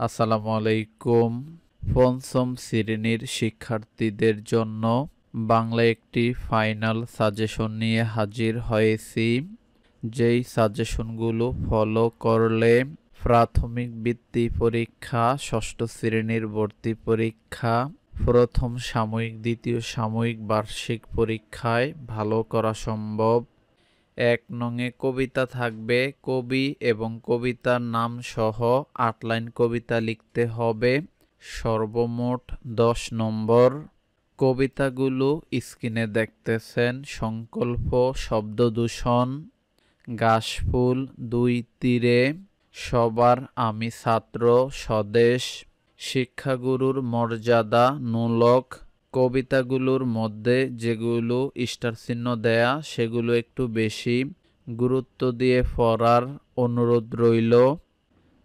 আসসালামু আলাইকুম। পঞ্চম শ্রেণীর শিক্ষার্থীদের জন্য বাংলা একটি ফাইনাল সাজেশন নিয়ে হাজির হয়েছি। যেই সাজেশনগুলো ফলো করলে প্রাথমিক বৃত্তি পরীক্ষা, ষষ্ঠ শ্রেণীর ভর্তি পরীক্ষা, প্রথম সাময়িক, দ্বিতীয় সাময়িক, বার্ষিক পরীক্ষায় ভালো করা সম্ভব। ১ নংয়ে কবিতা থাকবে। কবি এবং কবিতার নাম সহ ৮ লাইন কবিতা লিখতে হবে। সর্বমোট ১০ নম্বর। কবিতাগুলো স্ক্রিনে দেখতেছেন। সংকল্প, শব্দদূষণ, ঘাসফুল, দুই তীরে, সবার আমি ছাত্র, স্বদেশ, শিক্ষাগুরুর মর্যাদা, নোলক। কবিতাগুলোর মধ্যে যেগুলো স্টার চিহ্ন দেয়া সেগুলো একটু বেশি গুরুত্ব দিয়ে পড়ার অনুরোধ রইল।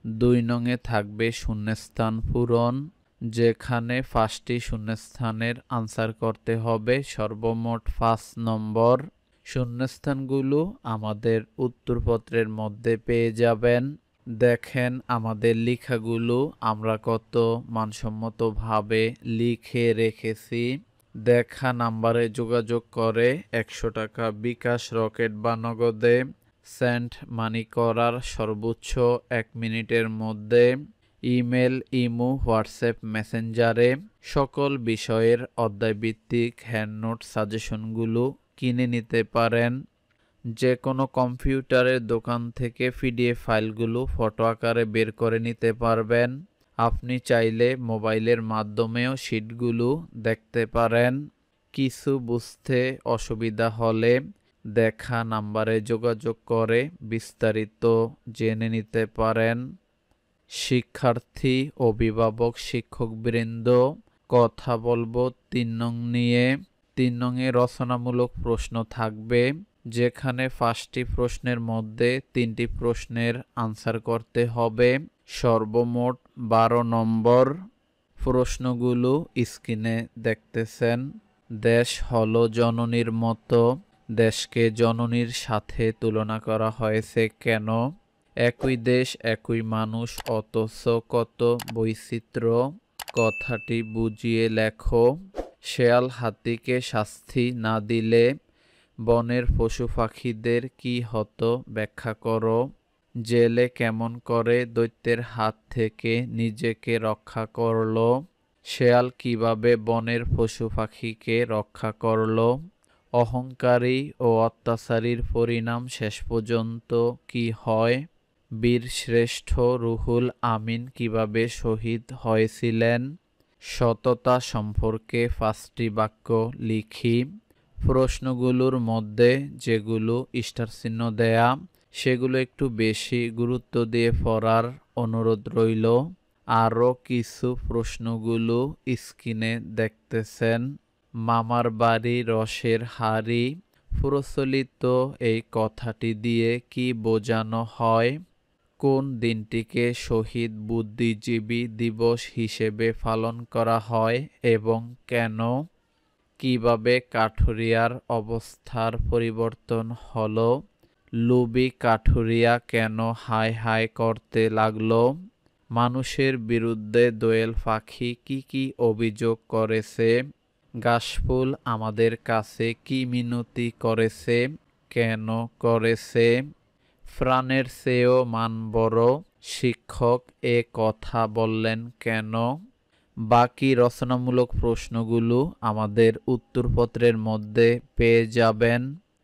২ নংয়ে থাকবে শূন্যস্থান পূরণ, যেখানে ৫টি শূন্যস্থানের আনসার করতে হবে। সর্বমোট ৫ নম্বর। শূন্যস্থানগুলো আমাদের উত্তরপত্রের মধ্যে পেয়ে যাবেন। দেখেন আমাদের লেখাগুলো আমরা কত মানসম্মতভাবে লিখে রেখেছি। দেখা নাম্বারে যোগাযোগ করে ১০০ টাকা বিকাশ, রকেট বা নগদে সেন্ড মানি করার সর্বোচ্চ ১ মিনিটের মধ্যে ইমেল, ইমো, হোয়াটসঅ্যাপ, মেসেঞ্জারে সকল বিষয়ের অধ্যায়ভিত্তিক হ্যান্ডনোট সাজেশনগুলো কিনে নিতে পারেন। যে কোনো কম্পিউটারের দোকান থেকে পিডিএফ ফাইলগুলো ফটো আকারে বের করে নিতে পারবেন। আপনি চাইলে মোবাইলের মাধ্যমেও শীটগুলো দেখতে পারেন। কিছু বুঝতে অসুবিধা হলে দেখা নাম্বারে যোগাযোগ করে বিস্তারিত জেনে নিতে পারেন। শিক্ষার্থী, অভিভাবক, শিক্ষকবৃন্দ, কথা বলবো ৩ নং নিয়ে। ৩ নংয়ে রচনামূলক প্রশ্ন থাকবে, যেখানে ৫টি প্রশ্নের মধ্যে ৩টি প্রশ্নের আনসার করতে হবে। সর্বমোট ১২ নম্বর। প্রশ্নগুলো স্ক্রিনে দেখতেছেন। দেশ হলো জননীর মতো, দেশকে জননীর সাথে তুলনা করা হয়েছে কেন? একই দেশ, একই মানুষ, অথচ কত বৈচিত্র্য? কথাটি বুঝিয়ে লেখো। শেয়াল হাতিকে শাস্তি না দিলে বনের পশু পাখিদের কি হতো ব্যাখ্যা করো। জেলে কেমন করে দৈত্যের হাত থেকে নিজেকে রক্ষা করলো? শেয়াল কিভাবে বনের পশু পাখিকে রক্ষা করলো? অহংকারী ও অত্যাচারীর পরিণাম শেষ পর্যন্ত কি হয়? বীরশ্রেষ্ঠ রুহুল আমিন কিভাবে শহীদ হয়েছিলেন? সততা সম্পর্কে ৫টি বাক্য লিখি। প্রশ্নগুলোর মধ্যে যেগুলো স্টার চিহ্ন দেয়া সেগুলো একটু বেশি গুরুত্ব দিয়ে পড়ার অনুরোধ রইল। আরও কিছু প্রশ্নগুলো স্ক্রিনে দেখতেছেন। মামার বাড়ি রসের হাঁড়ি, প্রচলিত এই কথাটি দিয়ে কি বোঝানো হয়? কোন দিনটিকে শহীদ বুদ্ধিজীবী দিবস হিসেবে পালন করা হয় এবং কেন? কিভাবে কাঠুরিয়ার অবস্থার পরিবর্তন হলো? লুবি কাঠুরিয়া কেন হায় হায় করতে লাগলো? মানুষের বিরুদ্ধে দোয়েল পাখি কি কি অভিযোগ করেছে? ঘাসফুল আমাদের কাছে কি মিনতি করেছে? কেন করেছে? প্রাণের চেয়েও মান বড়, শিক্ষক এ কথা বললেন কেন? বাকি রচনামূলক প্রশ্নগুলো আমাদের উত্তরপত্রের মধ্যে পেয়ে যাবেন।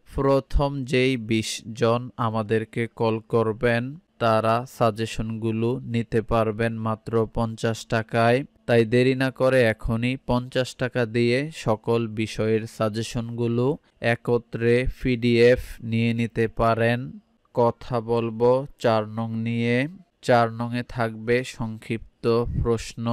প্রথম যেই ২০ জন আমাদেরকে কল করবেন তারা সাজেশনগুলো নিতে পারবেন মাত্র ৫০ টাকায়। তাই দেরি না করে এখনই ৫০ টাকা দিয়ে সকল বিষয়ের সাজেশনগুলো একত্রে পিডিএফ নিয়ে নিতে পারেন। কথা বলবো ৪ নং নিয়ে। ৪ নংয়ে থাকবে সংক্ষিপ্ত প্রশ্ন,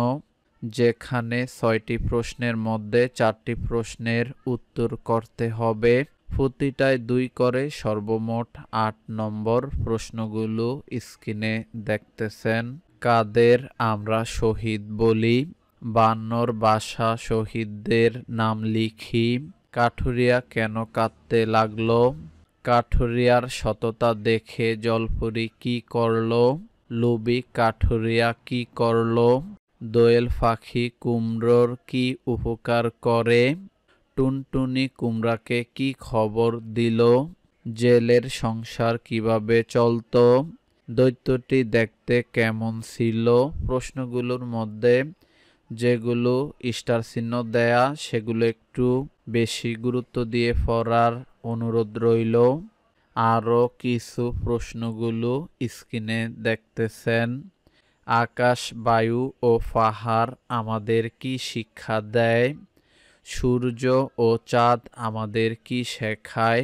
যেখানে ৬টি প্রশ্নের মধ্যে ৪টি প্রশ্নের উত্তর করতে হবে। প্রতিটায় ২ করে, সর্বমোট ৮ নম্বর। প্রশ্নগুলো স্ক্রিনে দেখতেছেন। কাদের আমরা শহীদ বলি? বায়ান্নর ভাষা শহীদদের নাম লিখি। কাঠুরিয়া কেন কাঁদতে লাগলো? কাঠুরিয়ার সততা দেখে জলপরি কি করলো? লোভী কাঠুরিয়া কি করলো? দোয়েল পাখি কুমড়োর কি উপকার করে? টুনটুনি কুমড়াকে কি খবর দিল? জেলের সংসার কিভাবে চলতো? দৈত্যটি দেখতে কেমন ছিল? প্রশ্নগুলোর মধ্যে যেগুলো স্টার চিহ্ন দেয়া সেগুলো একটু বেশি গুরুত্ব দিয়ে পড়ার অনুরোধ রইল। আরও কিছু প্রশ্নগুলো স্ক্রিনে দেখতেছেন। আকাশ, বায়ু ও পাহাড় আমাদের কি শিক্ষা দেয়? সূর্য ও চাঁদ আমাদের কি শেখায়?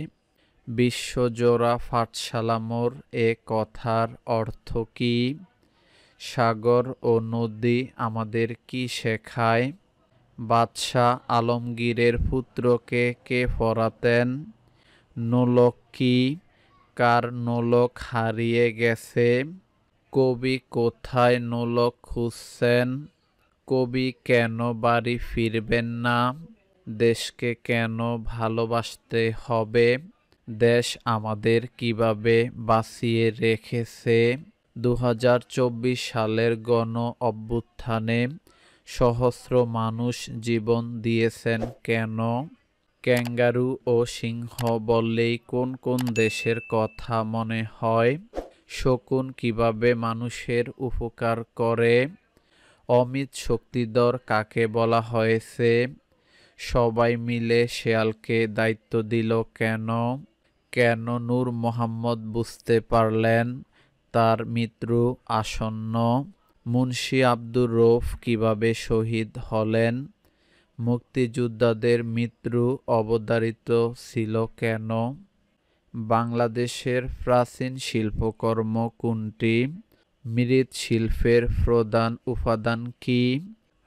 বিশ্বজোড়া পাঠশালা মোর এ কথার অর্থ কী? সাগর ও নদী আমাদের কি শেখায়? বাদশাহ আলমগীরের পুত্রকে কে পড়াতেন? নোলক কি? কার নোলক হারিয়ে গেছে? কবি কোথায় নোলক খুঁজছেন? কবি কেন বাড়ি ফিরবেন না? দেশকে কেন ভালোবাসতে হবে? দেশ আমাদের কিভাবে বাঁচিয়ে রেখেছে? 2024 সালের গণ অভ্যুত্থানে সহস্র মানুষ জীবন দিয়েছেন কেন? ক্যাঙ্গারু ও সিংহ বললেই কোন কোন দেশের কথা মনে হয়? শকুন কিভাবে মানুষের উপকার করে? অমিত শক্তিধর কাকে বলা হয়েছে? সবাই মিলে শেয়ালকে দায়িত্ব দিল কেন? কেন নূর মোহাম্মদ বুঝতে পারলেন তার মৃত্যু আসন্ন? মুন্সি আব্দুর রউফ কিভাবে শহীদ হলেন? মুক্তিযোদ্ধাদের মৃত্যু অবধারিত ছিল কেন? বাংলাদেশের প্রাচীন শিল্পকর্ম কোনটি? মৃৎশিল্পের প্রধান উপাদান কি?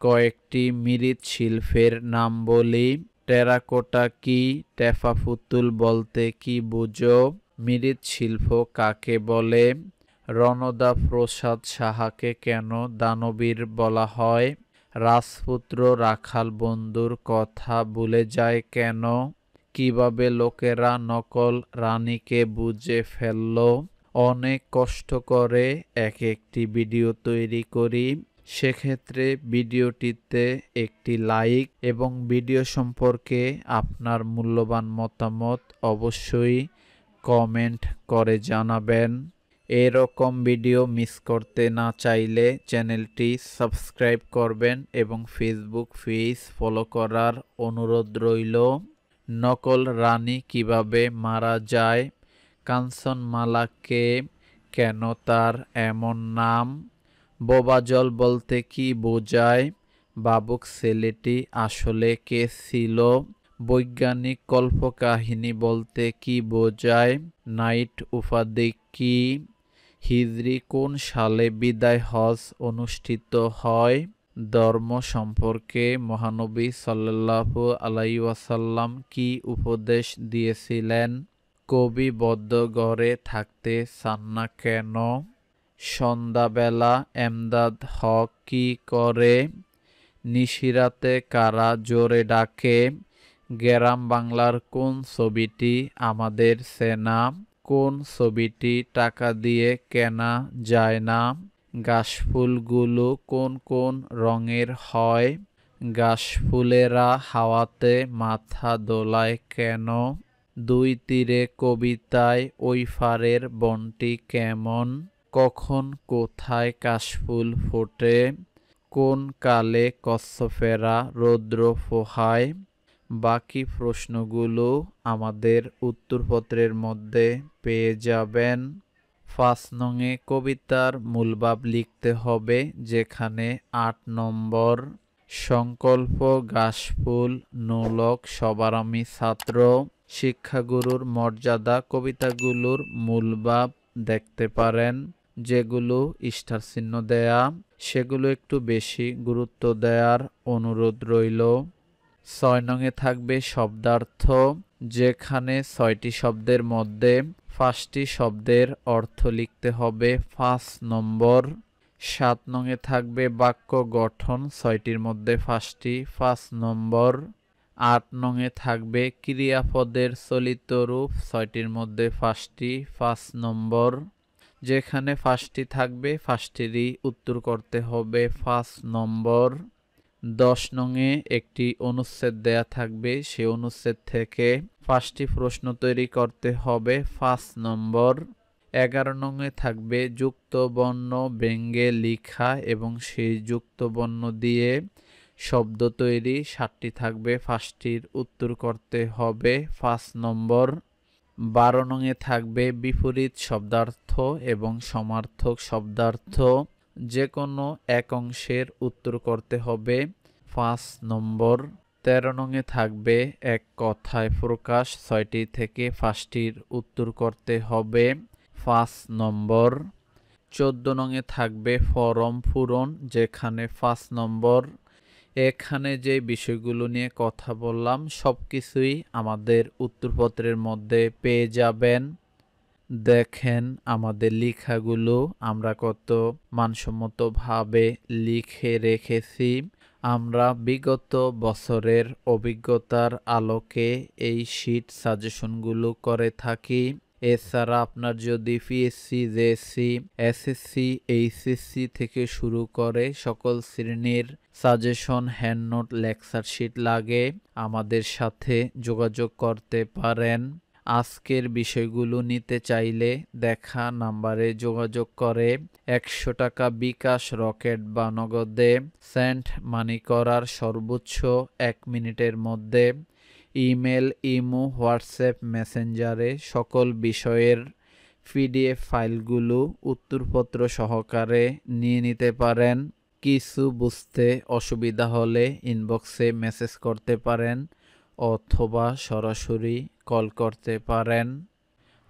কয়েকটি মৃৎশিল্পের নাম বলি। টেরাকোটা কি? টেপা পুতুল বলতে কি বুঝো? মৃৎশিল্প কাকে বলে? রণদা প্রসাদ সাহাকে কেন দানবীর বলা হয়? রাজপুত্র রাখাল বন্ধুর কথা ভুলে যায় কেন? কিভাবে লোকেরা নকল রানীকে বুঝে ফেলল? অনেক কষ্ট করে একটি ভিডিও তৈরি করি, সেক্ষেত্রে ভিডিওটিতে একটি লাইক এবং ভিডিও সম্পর্কে আপনার মূল্যবান মতামত অবশ্যই কমেন্ট করে জানাবেন। এরকম ভিডিও মিস করতে না চাইলে চ্যানেলটি সাবস্ক্রাইব করবেন এবং ফেসবুক পেজ ফলো করার অনুরোধ রইল। নকল রানী কিভাবে মারা যায়? কাঞ্চনমালাকে কেন তার এমন নাম? বোবাজল বলতে কি বোঝায়? বাবুক ছেলেটি আসলে কে ছিল? বৈজ্ঞানিক কল্পকাহিনী বলতে কি বোঝায়? নাইট উপাধি কি? হিজরি কোন সালে বিদায় হজ অনুষ্ঠিত হয়? ধর্ম সম্পর্কে মহানবী সাল্লাল্লাহু আলাইহি ওয়াসাল্লাম কি উপদেশ দিয়েছিলেন? কবি বদ্ধ ঘরে থাকতে চান না কেন? সন্ধ্যাবেলা এমদাদ হক কি করে? নিশিরাতে কারা জোরে ডাকে? গ্রাম বাংলার কোন ছবিটি আমাদের চেনা? কোন ছবিটি টাকা দিয়ে কেনা যায় না? ঘাসফুলগুলো কোন কোন রঙের হয়? ঘাসফুলেরা হাওয়াতে মাথা দোলায় কেন? দুই তীরে কবিতায় ওই পারের বনটি কেমন? কখন কোথায় কাশফুল ফোটে? কোন কালে কচ্ছপেরা রৌদ্র পোহায়? বাকি প্রশ্নগুলো আমাদের উত্তরপত্রের মধ্যে পেয়ে যাবেন। 5 নংয়ে কবিতার মূলভাব লিখতে হবে, যেখানে 8 নম্বর। সংকল্প ঘাসফুল নোলক সবার আমি ছাত্র, শিক্ষাগুরুর মর্যাদা কবিতাগুলোর মূলভাব দেখতে পারেন। যেগুলো স্টার চিহ্ন দেয়া সেগুলো একটু বেশি গুরুত্ব দেওয়ার অনুরোধ রইল। 6 নংয়ে থাকবে শব্দার্থ, যেখানে 6টি শব্দের মধ্যে 5টি শব্দের অর্থ লিখতে হবে 5 নম্বর। 7 নংয়ে থাকবে বাক্য গঠন, 6টির মধ্যে 5টি 5 নম্বর। 8 নংয়ে থাকবে ক্রিয়াপদের চলিত রূপ, 6টির মধ্যে 5টি 5 নম্বর। যেখানে 5টি থাকবে 5টিরই উত্তর করতে হবে 5 নম্বর। 10 নংয়ে একটি অনুচ্ছেদ দেয়া থাকবে, সেই অনুচ্ছেদ থেকে 5টি প্রশ্ন তৈরি করতে হবে 5 নম্বর। 11 নংয়ে থাকবে যুক্ত বর্ণ ব্যঙ্গে লিখা এবং সেই যুক্ত বর্ণ দিয়ে শব্দ তৈরি, 7টি থাকবে, 5টির উত্তর করতে হবে 5 নম্বর। 12 নংয়ে থাকবে বিপরীত শব্দার্থ এবং সমার্থক শব্দার্থ, যে কোনো এক অংশের উত্তর করতে হবে 5 নম্বর। 13 নংয়ে থাকবে এক কথায় প্রকাশ, 6টি থেকে 5টির উত্তর করতে হবে 5 নম্বর। 14 নংয়ে থাকবে ফরম পূরণ, যেখানে 5 নম্বর। এখানে যে বিষয়গুলো নিয়ে কথা বললাম সবকিছুই আমাদের উত্তরপত্রের মধ্যে পেয়ে যাবেন। দেখেন আমাদের লেখাগুলো আমরা কত মানসম্মতভাবে লিখে রেখেছি। আমরা বিগত বছরের অভিজ্ঞতার আলোকে এই শীট সাজেশনগুলো করে থাকি। এছাড়া আপনার যদি পিএসসি, জেএসসি, এসএসসি, এইচএসসি থেকে শুরু করে সকল শ্রেণীর সাজেশন, হ্যান্ডনোট, লেকচার শিট লাগে, আমাদের সাথে যোগাযোগ করতে পারেন। আজকের বিষয়গুলো নিতে চাইলে দেখা নাম্বারে যোগাযোগ করে 100 টাকা বিকাশ, রকেট বা নগদে সেন্ড মানি করার সর্বোচ্চ 1 মিনিটের মধ্যে ইমেল, ইমো, হোয়াটসঅ্যাপ, মেসেঞ্জারে সকল বিষয়ের পিডিএফ ফাইলগুলো উত্তরপত্র সহকারে নিয়ে নিতে পারেন। কিছু বুঝতে অসুবিধা হলে ইনবক্সে মেসেজ করতে পারেন অথবা সরাসরি কল করতে পারেন।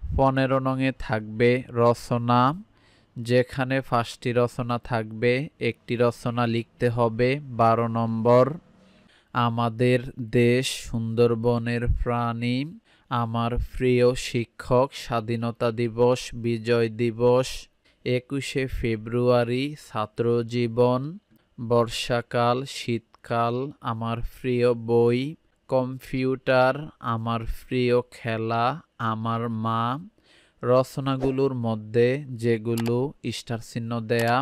15 নংয়ে থাকবে রচনা, যেখানে 5টি রচনা থাকবে, একটি রচনা লিখতে হবে 12 নম্বর। আমাদের দেশ সুন্দরবনের প্রাণী, আমার প্রিয় শিক্ষক, স্বাধীনতা দিবস, বিজয় দিবস, 21শে ফেব্রুয়ারি, ছাত্র জীবন, বর্ষাকাল, শীতকাল, আমার প্রিয় বই, কম্পিউটার, আমার প্রিয় খেলা, আমার মা। রচনাগুলোর মধ্যে যেগুলো স্টার চিহ্ন দেয়া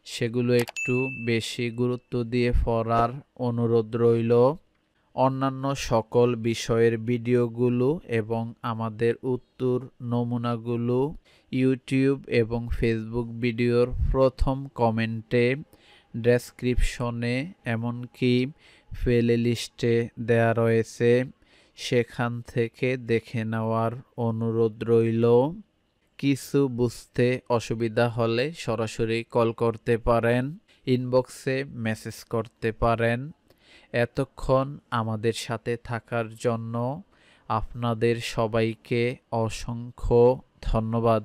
সেগুলো একটু বেশি গুরুত্ব দিয়ে পড়ার অনুরোধ রইল। অন্যান্য সকল বিষয়ের ভিডিওগুলো এবং আমাদের উত্তর নমুনাগুলো ইউটিউব এবং ফেসবুক ভিডিওর প্রথম কমেন্টে, ডেসক্রিপশনে, এমনকি প্লে লিস্টে দেয়া রয়েছে, সেখান থেকে দেখে নেওয়ার অনুরোধ রইল। কিছু বুঝতে অসুবিধা হলে সরাসরি কল করতে পারেন, ইনবক্সে মেসেজ করতে পারেন। এতক্ষণ আমাদের সাথে থাকার জন্য আপনাদের সবাইকে অসংখ্য ধন্যবাদ।